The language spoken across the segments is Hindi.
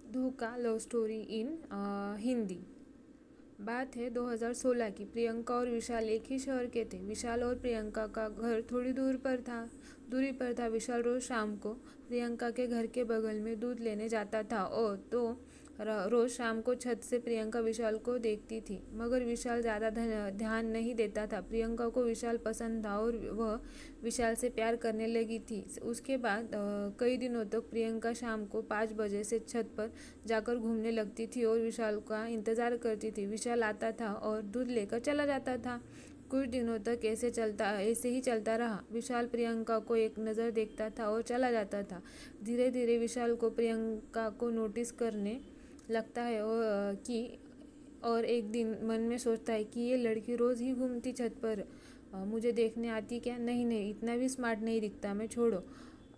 धोखा लव स्टोरी इन हिंदी। बात है 2016 की। प्रियंका और विशाल एक ही शहर के थे। विशाल और प्रियंका का घर थोड़ी दूरी पर था। विशाल रोज शाम को प्रियंका के घर के बगल में दूध लेने जाता था और रोज शाम को छत से प्रियंका विशाल को देखती थी, मगर विशाल ज़्यादा ध्यान नहीं देता था। प्रियंका को विशाल पसंद था और वह विशाल से प्यार करने लगी थी। उसके बाद कई दिनों तक प्रियंका शाम को 5 बजे से छत पर जाकर घूमने लगती थी और विशाल का इंतज़ार करती थी। विशाल आता था और दूध लेकर चला जाता था। कुछ दिनों तक ऐसे ही चलता रहा। विशाल प्रियंका को एक नज़र देखता था और चला जाता था। धीरे धीरे विशाल को प्रियंका को नोटिस करने लगता है और एक दिन मन में सोचता है कि ये लड़की रोज़ ही घूमती छत पर, मुझे देखने आती क्या? नहीं, इतना भी स्मार्ट नहीं दिखता मैं, छोड़ो,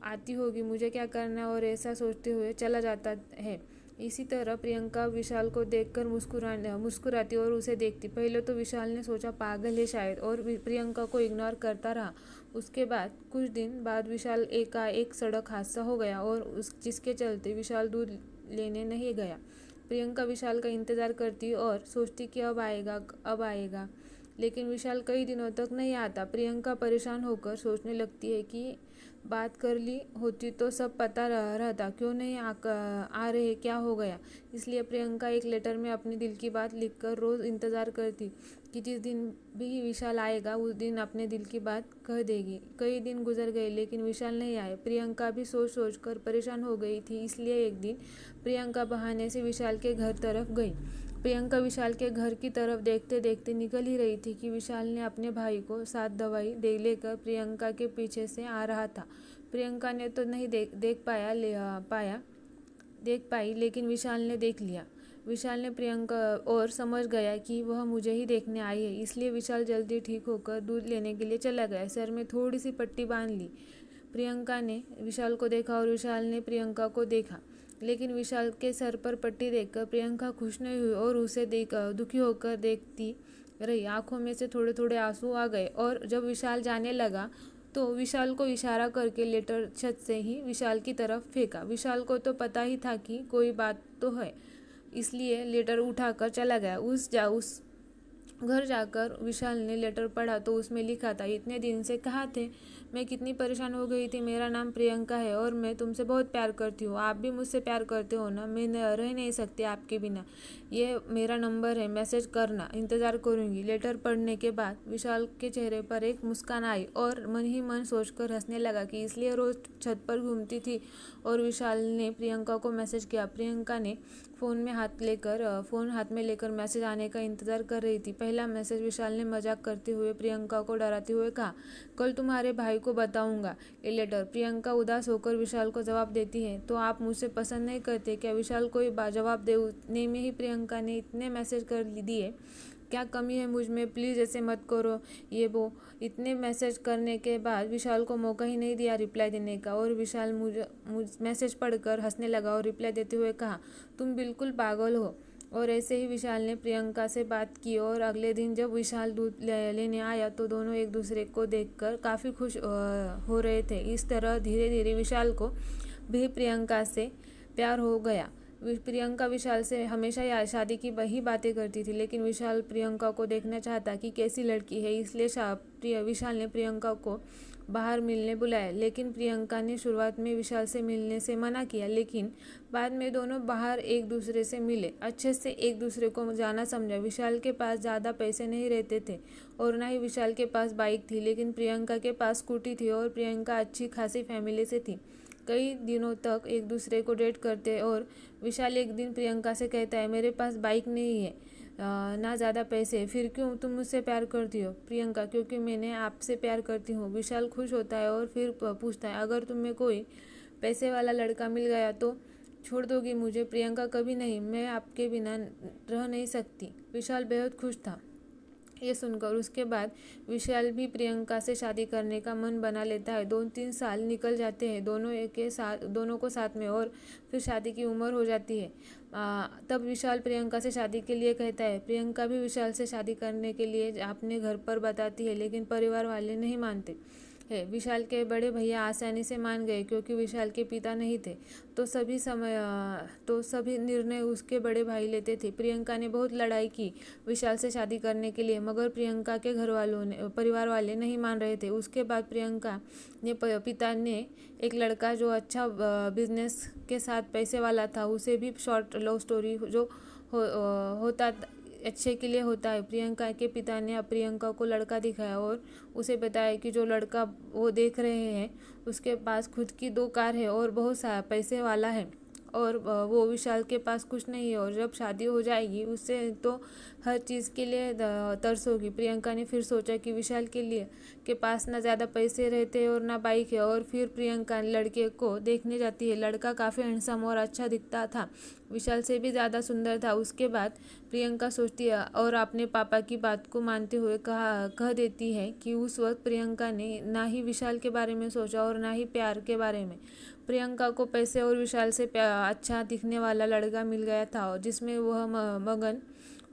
आती होगी, मुझे क्या करना? और ऐसा सोचते हुए चला जाता है। इसी तरह प्रियंका विशाल को देखकर मुस्कुराती और उसे देखती। पहले तो विशाल ने सोचा पागल है शायद और प्रियंका को इग्नोर करता रहा। उसके बाद कुछ दिन बाद विशाल एक सड़क हादसा हो गया और जिसके चलते विशाल दूध लेने नहीं गया। प्रियंका विशाल का इंतज़ार करती और सोचती कि अब आएगा, लेकिन विशाल कई दिनों तक नहीं आता। प्रियंका परेशान होकर सोचने लगती है कि बात कर ली होती तो सब पता रहता, क्यों नहीं आ रहे, क्या हो गया? इसलिए प्रियंका एक लेटर में अपने दिल की बात लिखकर रोज़ इंतज़ार करती कि जिस दिन भी विशाल आएगा उस दिन अपने दिल की बात कह देगी। कई दिन गुजर गए लेकिन विशाल नहीं आए। प्रियंका भी सोच कर परेशान हो गई थी। इसलिए एक दिन प्रियंका बहाने से विशाल के घर तरफ गई। प्रियंका विशाल के घर की तरफ देखते देखते निकल ही रही थी कि विशाल ने अपने भाई को साथ दवाई लेकर प्रियंका के पीछे से आ रहा था। प्रियंका ने तो नहीं देख पाई, लेकिन विशाल ने देख लिया। विशाल ने प्रियंका और समझ गया कि वह मुझे ही देखने आई है। इसलिए विशाल जल्दी ठीक होकर दूध लेने के लिए चला गया। सर में थोड़ी सी पट्टी बांध ली। प्रियंका ने विशाल को देखा और विशाल ने प्रियंका को देखा, लेकिन विशाल के सर पर पट्टी देखकर प्रियंका खुश नहीं हुई और उसे दुखी होकर देखती रही। आंखों में से थोड़े थोड़े आंसू आ गए और जब विशाल जाने लगा तो विशाल को इशारा करके लेटर छत से ही विशाल की तरफ फेंका। विशाल को तो पता ही था कि कोई बात तो है, इसलिए लेटर उठाकर चला गया। उस घर जाकर विशाल ने लेटर पढ़ा तो उसमें लिखा था, इतने दिन से कहाँ थे? मैं कितनी परेशान हो गई थी। मेरा नाम प्रियंका है और मैं तुमसे बहुत प्यार करती हूँ। आप भी मुझसे प्यार करते हो ना? मैं रह नहीं सकती आपके बिना। ये मेरा नंबर है, मैसेज करना, इंतज़ार करूँगी। लेटर पढ़ने के बाद विशाल के चेहरे पर एक मुस्कान आई और मन ही मन सोचकर हंसने लगा कि इसलिए रोज़ छत पर घूमती थी। और विशाल ने प्रियंका को मैसेज किया। प्रियंका ने फ़ोन हाथ में लेकर मैसेज आने का इंतज़ार कर रही थी। पहला मैसेज विशाल ने मजाक करते हुए प्रियंका को डराते हुए कहा, कल तुम्हारे भाई को बताऊंगा ये लेटर। प्रियंका उदास होकर विशाल को जवाब देती है, तो आप मुझसे पसंद नहीं करते क्या? विशाल को जवाब दे उतने में ही प्रियंका ने इतने मैसेज कर दिए, क्या कमी है मुझ में? प्लीज़ ऐसे मत करो ये वो। इतने मैसेज करने के बाद विशाल को मौका ही नहीं दिया रिप्लाई देने का और विशाल मुझ मैसेज पढ़कर हंसने लगा और रिप्लाई देते हुए कहा, तुम बिल्कुल पागल हो। और ऐसे ही विशाल ने प्रियंका से बात की और अगले दिन जब विशाल दूध लेने आया तो दोनों एक दूसरे को देखकर काफ़ी खुश हो रहे थे। इस तरह धीरे धीरे विशाल को भी प्रियंका से प्यार हो गया। प्रियंका विशाल से हमेशा शादी की वही बातें करती थी, लेकिन विशाल प्रियंका को देखना चाहता कि कैसी लड़की है। इसलिए विशाल ने प्रियंका को बाहर मिलने बुलाया, लेकिन प्रियंका ने शुरुआत में विशाल से मिलने से मना किया। लेकिन बाद में दोनों बाहर एक दूसरे से मिले, अच्छे से एक दूसरे को जाना समझा। विशाल के पास ज़्यादा पैसे नहीं रहते थे और ना ही विशाल के पास बाइक थी, लेकिन प्रियंका के पास स्कूटी थी और प्रियंका अच्छी खासी फैमिली से थी। कई दिनों तक एक दूसरे को डेट करते और विशाल एक दिन प्रियंका से कहता है, मेरे पास बाइक नहीं है, ना ज़्यादा पैसे, फिर क्यों तुम मुझसे प्यार करती हो? प्रियंका, क्योंकि मैंने आपसे प्यार करती हूँ। विशाल खुश होता है और फिर पूछता है, अगर तुम्हें कोई पैसे वाला लड़का मिल गया तो छोड़ दोगी मुझे? प्रियंका, कभी नहीं, मैं आपके बिना रह नहीं सकती। विशाल बेहद खुश था ये सुनकर। उसके बाद विशाल भी प्रियंका से शादी करने का मन बना लेता है। 2-3 साल निकल जाते हैं दोनों को साथ में और फिर शादी की उम्र हो जाती है। तब विशाल प्रियंका से शादी के लिए कहता है। प्रियंका भी विशाल से शादी करने के लिए अपने घर पर बताती है, लेकिन परिवार वाले नहीं मानते। है। विशाल के बड़े भैया आसानी से मान गए क्योंकि विशाल के पिता नहीं थे, तो सभी निर्णय उसके बड़े भाई लेते थे। प्रियंका ने बहुत लड़ाई की विशाल से शादी करने के लिए, मगर प्रियंका के परिवार वाले नहीं मान रहे थे। उसके बाद प्रियंका ने पिता ने एक लड़का जो अच्छा बिजनेस के साथ पैसे वाला था, उसे भी शॉर्ट लव स्टोरी जो होता अच्छे के लिए होता है। प्रियंका के पिता ने प्रियंका को लड़का दिखाया और उसे बताया कि जो लड़का वो देख रहे हैं उसके पास खुद की 2 कार है और बहुत सारा पैसे वाला है, और वो विशाल के पास कुछ नहीं है, और जब शादी हो जाएगी उससे तो हर चीज़ के लिए तरस होगी। प्रियंका ने फिर सोचा कि विशाल के पास ना ज़्यादा पैसे रहते हैं और ना बाइक है, और फिर प्रियंका लड़के को देखने जाती है। लड़का काफ़ी हैंडसम और अच्छा दिखता था, विशाल से भी ज़्यादा सुंदर था। उसके बाद प्रियंका सोचती है और अपने पापा की बात को मानते हुए कह देती है कि उस वक्त प्रियंका ने ना ही विशाल के बारे में सोचा और ना ही प्यार के बारे में। प्रियंका को पैसे और विशाल से अच्छा दिखने वाला लड़का मिल गया था जिसमें वह मगन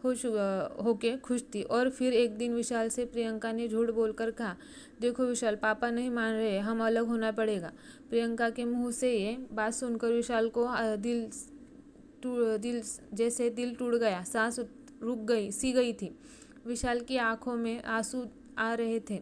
होके खुश थी। और फिर एक दिन विशाल से प्रियंका ने झूठ बोलकर कहा, देखो विशाल, पापा नहीं मान रहे, हम अलग होना पड़ेगा। प्रियंका के मुंह से ये बात सुनकर विशाल को दिल टूट गया, सांस रुक गई थी। विशाल की आंखों में आंसू आ रहे थे।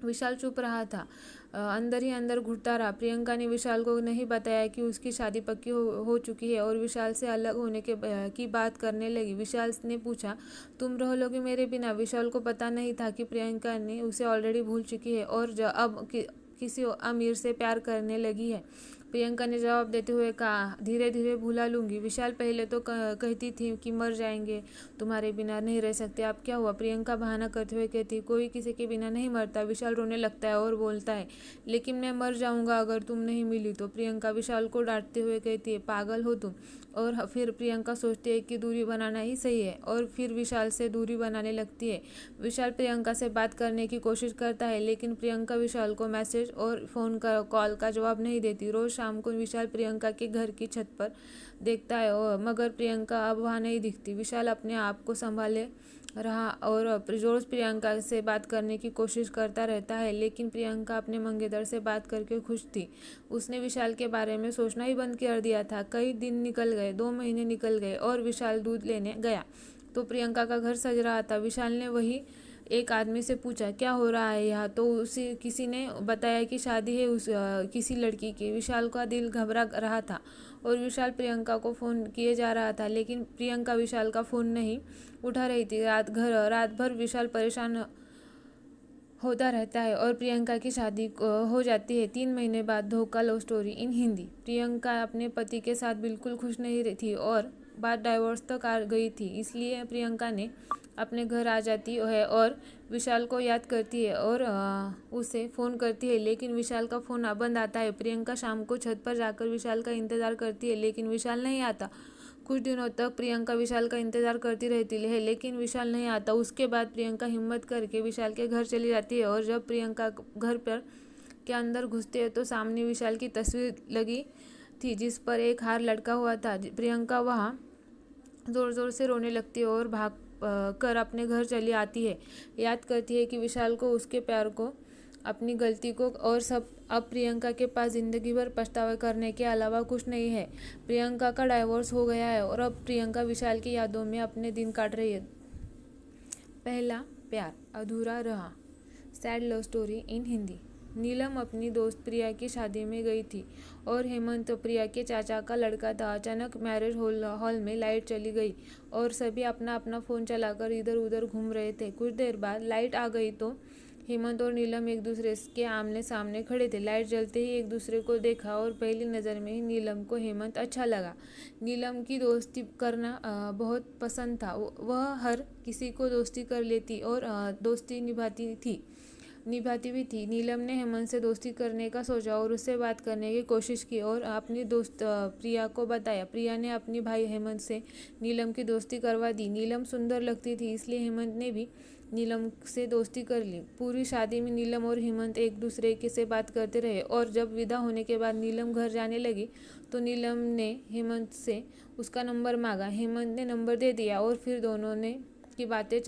विशाल चुप रहा था, अंदर ही अंदर घुटता रहा। प्रियंका ने विशाल को नहीं बताया कि उसकी शादी पक्की हो चुकी है और विशाल से अलग होने की बात करने लगी। विशाल ने पूछा, तुम रह लोगे मेरे बिना? विशाल को पता नहीं था कि प्रियंका ने उसे ऑलरेडी भूल चुकी है और अब किसी अमीर से प्यार करने लगी है। प्रियंका ने जवाब देते हुए कहा, धीरे धीरे भुला लूंगी। विशाल पहले तो कहती थी कि मर जाएंगे, तुम्हारे बिना नहीं रह सकते, अब क्या हुआ? प्रियंका बहाना करते हुए कहती, कोई किसी के बिना नहीं मरता। विशाल रोने लगता है और बोलता है, लेकिन मैं मर जाऊंगा अगर तुम नहीं मिली तो। प्रियंका विशाल को डांटते हुए कहती है, पागल हो तुम। और फिर प्रियंका सोचती है कि दूरी बनाना ही सही है, और फिर विशाल से दूरी बनाने लगती है। विशाल प्रियंका से बात करने की कोशिश करता है, लेकिन प्रियंका विशाल को मैसेज और फ़ोन कॉल का जवाब नहीं देती। रोज़ शाम को विशाल प्रियंका के घर की छत पर देखता है, मगर प्रियंका अब वहाँ नहीं दिखती। विशाल अपने आप को संभाले रहा और रोज़ प्रियंका से बात करने की कोशिश करता रहता है, लेकिन प्रियंका अपने मंगेतर से बात करके खुश थी। उसने विशाल के बारे में सोचना ही बंद कर दिया था। कई दिन निकल गए, 2 महीने निकल गए और विशाल दूध लेने गया तो प्रियंका का घर सज रहा था। विशाल ने वही एक आदमी से पूछा, क्या हो रहा है यहाँ? तो उसे किसी ने बताया कि शादी है किसी लड़की की। विशाल का दिल घबरा रहा था और विशाल प्रियंका को फ़ोन किए जा रहा था, लेकिन प्रियंका विशाल का फ़ोन नहीं उठा रही थी। रात भर विशाल परेशान होता रहता है और प्रियंका की शादी हो जाती है। 3 महीने बाद धोखा love story in Hindi. Priyanka अपने पति के साथ बिल्कुल खुश नहीं थी और बात डाइवोर्स तक आ गई थी, इसलिए प्रियंका ने अपने घर आ जाती है और विशाल को याद करती है और उसे फ़ोन करती है, लेकिन विशाल का फ़ोन बंद आता है। प्रियंका शाम को छत पर जाकर विशाल का इंतज़ार करती है, लेकिन विशाल नहीं आता। कुछ दिनों तक प्रियंका विशाल का इंतज़ार करती रहती है, लेकिन विशाल नहीं आता। उसके बाद प्रियंका हिम्मत करके विशाल के घर चली जाती है और जब प्रियंका घर पर के अंदर घुसते हैं तो सामने विशाल की तस्वीर लगी थी जिस पर एक हार लटका हुआ था। प्रियंका वहाँ ज़ोर ज़ोर से रोने लगती है और भाग कर अपने घर चली आती है। याद करती है कि विशाल को, उसके प्यार को, अपनी गलती को और सब। अब प्रियंका के पास ज़िंदगी भर पछतावा करने के अलावा कुछ नहीं है। प्रियंका का डाइवोर्स हो गया है और अब प्रियंका विशाल की यादों में अपने दिन काट रही है। पहला प्यार अधूरा रहा, sad love story in Hindi. Neelam अपनी दोस्त प्रिया की शादी में गई थी और हेमंत प्रिया के चाचा का लड़का था। अचानक मैरिज हॉल में लाइट चली गई और सभी अपना अपना फ़ोन चलाकर इधर उधर घूम रहे थे। कुछ देर बाद लाइट आ गई तो हेमंत और नीलम एक दूसरे के आमने सामने खड़े थे। लाइट जलते ही एक दूसरे को देखा और पहली नज़र में ही नीलम को हेमंत अच्छा लगा। नीलम की दोस्ती करना बहुत पसंद था। वह हर किसी को दोस्ती कर लेती और दोस्ती निभाती भी थी। नीलम ने हेमंत से दोस्ती करने का सोचा और उससे बात करने की कोशिश की और अपनी दोस्त प्रिया को बताया। प्रिया ने अपनी भाई हेमंत से नीलम की दोस्ती करवा दी। नीलम सुंदर लगती थी, इसलिए हेमंत ने भी नीलम से दोस्ती कर ली। पूरी शादी में नीलम और हेमंत एक दूसरे के से बात करते रहे और जब विदा होने के बाद नीलम घर जाने लगी तो नीलम ने हेमंत से उसका नंबर मांगा। हेमंत ने नंबर दे दिया और फिर दोनों ने की बातें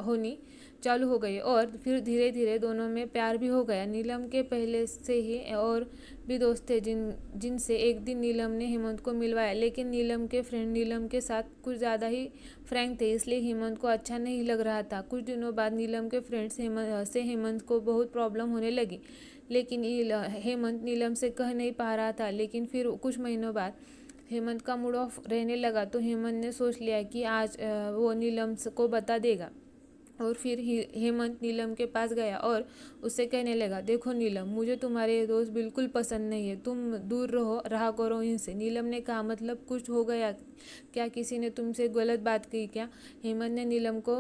होनी चालू हो गई और फिर धीरे धीरे दोनों में प्यार भी हो गया। नीलम के पहले से ही और भी दोस्त थे जिनसे एक दिन नीलम ने हेमंत को मिलवाया, लेकिन नीलम के फ्रेंड नीलम के साथ कुछ ज़्यादा ही फ्रैंक थे, इसलिए हेमंत को अच्छा नहीं लग रहा था। कुछ दिनों बाद नीलम के फ्रेंड्स हेमंत को बहुत प्रॉब्लम होने लगी, लेकिन हेमंत नीलम से कह नहीं पा रहा था। लेकिन फिर कुछ महीनों बाद हेमंत का मूड ऑफ रहने लगा, तो हेमंत ने सोच लिया कि आज वो नीलम को बता देगा। और फिर हेमंत नीलम के पास गया और उससे कहने लगा, देखो नीलम, मुझे तुम्हारे ये दोस्त बिल्कुल पसंद नहीं है, तुम दूर रहा करो इनसे। नीलम ने कहा, मतलब कुछ हो गया क्या, किसी ने तुमसे गलत बात की क्या? हेमंत ने नीलम को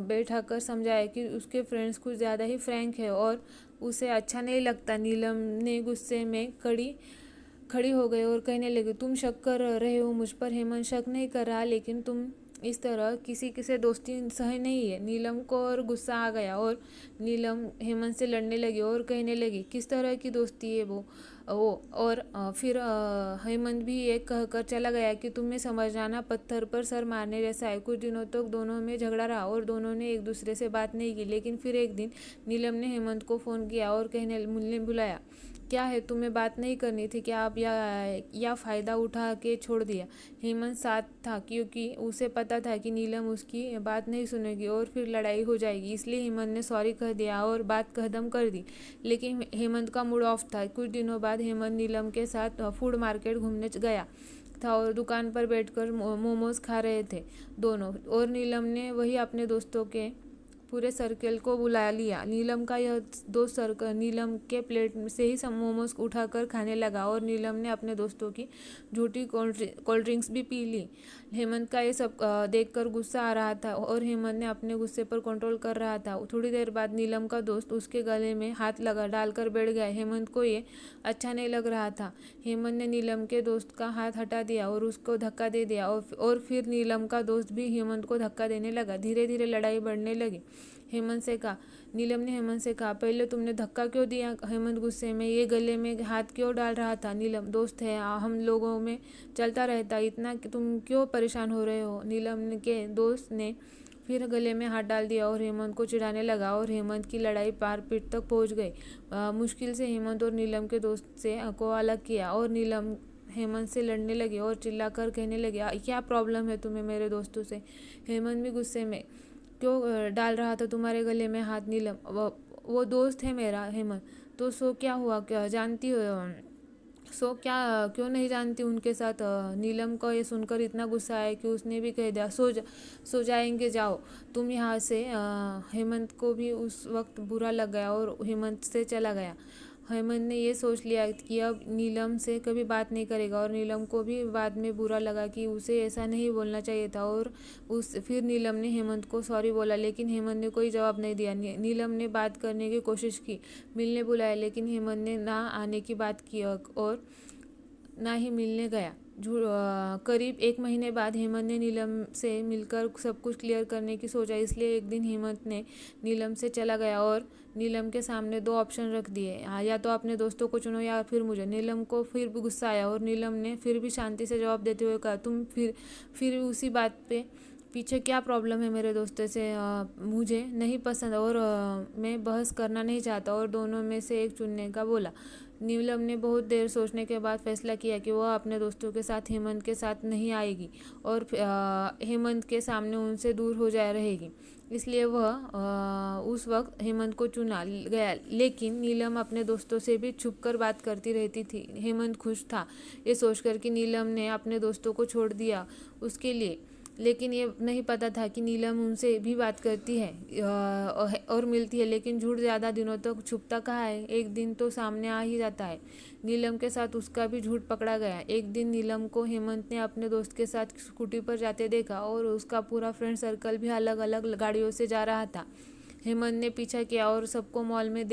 बैठा कर समझाया कि उसके फ्रेंड्स कुछ ज़्यादा ही फ्रैंक है और उसे अच्छा नहीं लगता। नीलम ने गुस्से में खड़ी हो गई और कहने लगी, तुम शक कर रहे हो मुझ पर? हेमंत शक नहीं कर रहा, लेकिन तुम इस तरह किसी से दोस्ती सही नहीं है। नीलम को और गुस्सा आ गया और नीलम हेमंत से लड़ने लगी और कहने लगी, किस तरह की दोस्ती है वो और फिर हेमंत भी ये कहकर चला गया कि तुम्हें समझ जाना पत्थर पर सर मारने जैसा है। कुछ दिनों तक दोनों में झगड़ा रहा और दोनों ने एक दूसरे से बात नहीं की, लेकिन फिर एक दिन नीलम ने हेमंत को फ़ोन किया और कहने बुलाया, क्या है, तुम्हें बात नहीं करनी थी क्या? आप या फ़ायदा उठा के छोड़ दिया? हेमंत साथ था क्योंकि उसे पता था कि नीलम उसकी बात नहीं सुनेगी और फिर लड़ाई हो जाएगी, इसलिए हेमंत ने सॉरी कह दिया और बात खत्म कर दी। लेकिन हेमंत का मूड ऑफ था। कुछ दिनों बाद हेमंत नीलम के साथ फूड मार्केट घूमने गया था और दुकान पर बैठकर मोमोज खा रहे थे दोनों, और नीलम ने वही अपने दोस्तों के पूरे सर्कल को बुला लिया। नीलम का यह दोस्त सर्कल नीलम के प्लेट से ही मोमोज उठाकर खाने लगा और नीलम ने अपने दोस्तों की झूठी कोल्ड ड्रिंक्स भी पी ली। हेमंत का ये सब देखकर गुस्सा आ रहा था और हेमंत ने अपने गुस्से पर कंट्रोल कर रहा था। थोड़ी देर बाद नीलम का दोस्त उसके गले में हाथ डालकर बैठ गया। हेमंत को ये अच्छा नहीं लग रहा था। हेमंत ने नीलम के दोस्त का हाथ हटा दिया और उसको धक्का दे दिया और फिर नीलम का दोस्त भी हेमंत को धक्का देने लगा। धीरे धीरे लड़ाई बढ़ने लगी। नीलम ने हेमंत से कहा, पहले तुमने धक्का क्यों दिया? हेमंत गुस्से में, ये गले में हाथ क्यों डाल रहा था? नीलम, दोस्त है, हम लोगों में चलता रहता, इतना कि तुम क्यों परेशान हो रहे हो? नीलम के दोस्त ने फिर गले में हाथ डाल दिया और हेमंत को चिढ़ाने लगा और हेमंत की लड़ाई पार पीठ तक पहुंच गई। मुश्किल से हेमंत और नीलम के दोस्त से को अलग किया और नीलम हेमंत से लड़ने लगे और चिल्लाकर कहने लगे, क्या प्रॉब्लम है तुम्हें मेरे दोस्तों से? हेमंत भी गुस्से में, क्यों डाल रहा था तुम्हारे गले में हाथ? नीलम, वो दोस्त है मेरा। हेमंत, तो सो क्या हुआ, क्या जानती हो? सो क्या, क्यों नहीं जानती उनके साथ? नीलम को ये सुनकर इतना गुस्सा आया कि उसने भी कह दिया, सो जाएंगे, जाओ तुम यहाँ से। हेमंत को भी उस वक्त बुरा लग गया और हेमंत से चला गया। हेमंत ने ये सोच लिया कि अब नीलम से कभी बात नहीं करेगा और नीलम को भी बाद में बुरा लगा कि उसे ऐसा नहीं बोलना चाहिए था और फिर नीलम ने हेमंत को सॉरी बोला, लेकिन हेमंत ने कोई जवाब नहीं दिया। नीलम ने बात करने की कोशिश की, मिलने बुलाया, लेकिन हेमंत ने ना आने की बात की और ना ही मिलने गया। करीब 1 महीने बाद हेमंत ने नीलम से मिलकर सब कुछ क्लियर करने की सोचा, इसलिए एक दिन हेमंत ने नीलम से चला गया और नीलम के सामने 2 ऑप्शन रख दिए, या तो अपने दोस्तों को चुनो या फिर मुझे। नीलम को फिर भी गुस्सा आया और नीलम ने फिर भी शांति से जवाब देते हुए कहा, तुम फिर उसी बात पे पीछे क्या प्रॉब्लम है मेरे दोस्तों से? मुझे नहीं पसंद और मैं बहस करना नहीं चाहता, और दोनों में से एक चुनने का बोला। नीलम ने बहुत देर सोचने के बाद फैसला किया कि वह अपने दोस्तों के साथ हेमंत के साथ नहीं आएगी और हेमंत के सामने उनसे दूर हो जाए रहेगी, इसलिए वह उस वक्त हेमंत को चुना गया। लेकिन नीलम अपने दोस्तों से भी छुपकर बात करती रहती थी। हेमंत खुश था ये सोचकर कि नीलम ने अपने दोस्तों को छोड़ दिया उसके लिए, लेकिन ये नहीं पता था कि नीलम उनसे भी बात करती है और मिलती है, लेकिन झूठ ज़्यादा दिनों तक छुपता कहाँ है, एक दिन तो सामने आ ही जाता है। नीलम के साथ उसका भी झूठ पकड़ा गया। एक दिन नीलम को हेमंत ने अपने दोस्त के साथ स्कूटी पर जाते देखा और उसका पूरा फ्रेंड सर्कल भी अलग अलग गाड़ियों से जा रहा था। हेमंत ने पीछा किया और सबको मॉल में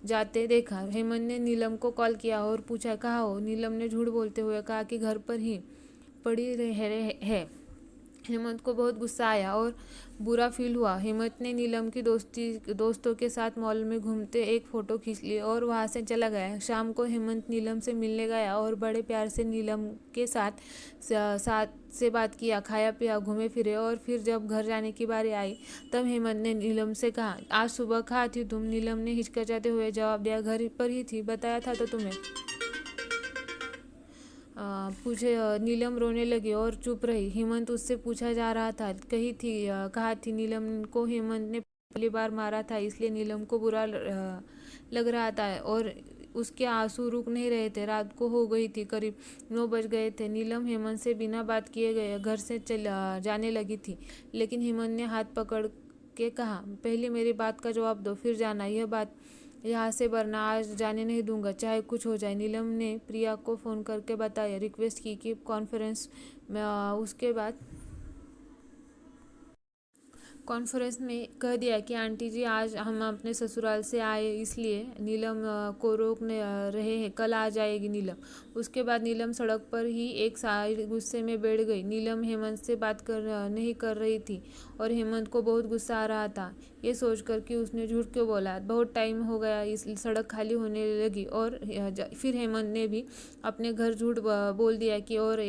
जाते देखा। हेमंत ने नीलम को कॉल किया और पूछा, कहाँ हो? नीलम ने झूठ बोलते हुए कहा कि घर पर ही पड़ी है। हेमंत को बहुत गुस्सा आया और बुरा फील हुआ। हेमंत ने नीलम की दोस्तों के साथ मॉल में घूमते एक फ़ोटो खींच ली और वहाँ से चला गया। शाम को हेमंत नीलम से मिलने गया और बड़े प्यार से नीलम के साथ से बात किया, खाया पिया, घूमे फिरे। और फिर जब घर जाने की बारी आई तब हेमंत ने नीलम से कहा, आज सुबह कहाँ थी तुम? नीलम ने हिचकिचाते हुए जवाब दिया, घर पर ही थी, बताया था तो तुम्हें। पूछे नीलम रोने लगी और चुप रही। हेमंत उससे पूछा जा रहा था, कहा थी नीलम को हेमंत ने पहली बार मारा था, इसलिए नीलम को बुरा लग रहा था और उसके आंसू रुक नहीं रहे थे। रात को हो गई थी, करीब 9 बज गए थे। नीलम हेमंत से बिना बात किए गए घर से जाने लगी थी, लेकिन हेमंत ने हाथ पकड़ के कहा, पहले मेरी बात का जवाब दो, फिर जाना। यह बात यहाँ से वरना आज जाने नहीं दूंगा, चाहे कुछ हो जाए। नीलम ने प्रिया को फ़ोन करके बताया, रिक्वेस्ट की कि कॉन्फ्रेंस में कॉन्फ्रेंस में कह दिया कि आंटी जी, आज हम अपने ससुराल से आए, इसलिए नीलम को रोक रहे हैं, कल आ जाएगी नीलम। उसके बाद नीलम सड़क पर ही एक साइड गुस्से में बैठ गई। नीलम हेमंत से बात नहीं कर रही थी और हेमंत को बहुत गुस्सा आ रहा था, ये सोचकर कि उसने झूठ क्यों बोला। बहुत टाइम हो गया, इस सड़क खाली होने लगी और फिर हेमंत ने भी अपने घर झूठ बोल दिया कि और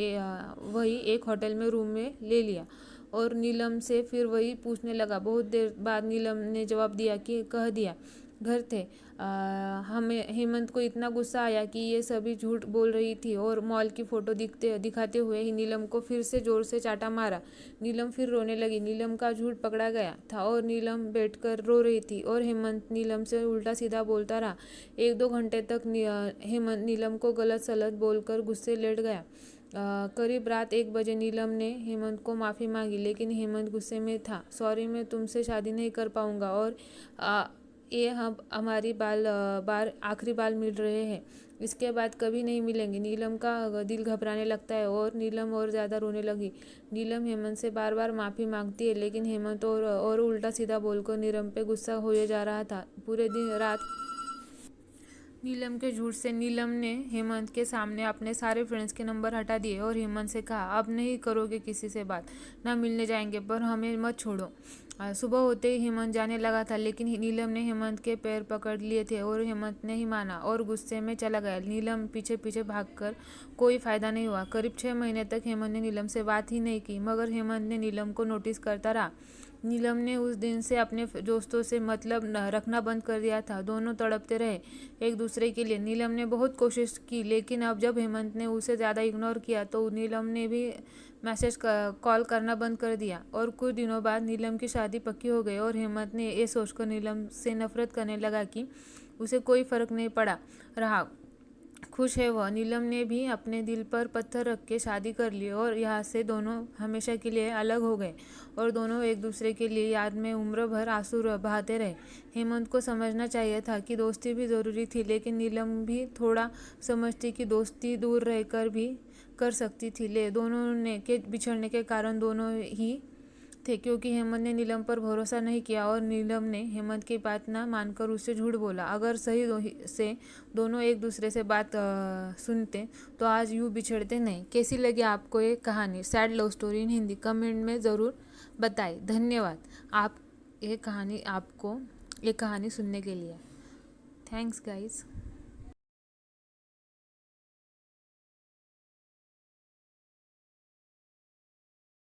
वही एक होटल में रूम में ले लिया और नीलम से फिर वही पूछने लगा। बहुत देर बाद नीलम ने जवाब दिया कि कह दिया घर थे। हमें हेमंत को इतना गुस्सा आया कि ये सभी झूठ बोल रही थी और मॉल की फ़ोटो दिखाते हुए ही नीलम को फिर से ज़ोर से चाटा मारा। नीलम फिर रोने लगी। नीलम का झूठ पकड़ा गया था और नीलम बैठकर रो रही थी और हेमंत नीलम से उल्टा सीधा बोलता रहा। 1-2 घंटे तक हेमंत नीलम को गलत सलत बोलकर गुस्से लेट गया। करीब रात 1 बजे नीलम ने हेमंत को माफ़ी मांगी, लेकिन हेमंत गुस्से में था। सॉरी, मैं तुमसे शादी नहीं कर पाऊंगा और ये हम हमारी आखिरी बार मिल रहे हैं, इसके बाद कभी नहीं मिलेंगे। नीलम का दिल घबराने लगता है और नीलम और ज़्यादा रोने लगी। नीलम हेमंत से बार बार माफ़ी मांगती है, लेकिन हेमंत और उल्टा सीधा बोलकर नीलम पे गुस्सा होए जा रहा था। पूरे दिन रात नीलम के झूठ से नीलम ने हेमंत के सामने अपने सारे फ्रेंड्स के नंबर हटा दिए और हेमंत से कहा, अब नहीं करोगे किसी से बात, ना मिलने जाएंगे, पर हमें मत छोड़ो। सुबह होते ही हेमंत जाने लगा था, लेकिन नीलम ने हेमंत के पैर पकड़ लिए थे और हेमंत ने ही माना और गुस्से में चला गया। नीलम पीछे पीछे भागकर कोई फ़ायदा नहीं हुआ। करीब 6 महीने तक हेमंत ने नीलम से बात ही नहीं की, मगर हेमंत ने नीलम को नोटिस करता रहा। नीलम ने उस दिन से अपने दोस्तों से मतलब रखना बंद कर दिया था। दोनों तड़पते रहे एक दूसरे के लिए। नीलम ने बहुत कोशिश की, लेकिन अब जब हेमंत ने उसे ज़्यादा इग्नोर किया तो नीलम ने भी कॉल करना बंद कर दिया। और कुछ दिनों बाद नीलम की शादी पक्की हो गई और हेमंत ने ये सोचकर नीलम से नफरत करने लगा कि उसे कोई फ़र्क नहीं पड़ा रहा, खुश है वह। नीलम ने भी अपने दिल पर पत्थर रख के शादी कर ली और यहाँ से दोनों हमेशा के लिए अलग हो गए और दोनों एक दूसरे के लिए याद में उम्र भर आंसू बहाते रहे। हेमंत को समझना चाहिए था कि दोस्ती भी ज़रूरी थी, लेकिन नीलम भी थोड़ा समझती कि दोस्ती दूर रहकर भी कर सकती थी। दोनों ने के बिछड़ने के कारण दोनों ही थे, क्योंकि हेमंत ने नीलम पर भरोसा नहीं किया और नीलम ने हेमंत की बात ना मानकर उससे झूठ बोला। अगर सही से दोनों एक दूसरे से बात सुनते तो आज यूँ बिछड़ते नहीं। कैसी लगी आपको ये कहानी, sad love story in Hindi? Comment में ज़रूर बताइए। धन्यवाद आप ये कहानी सुनने के लिए। Thanks guys.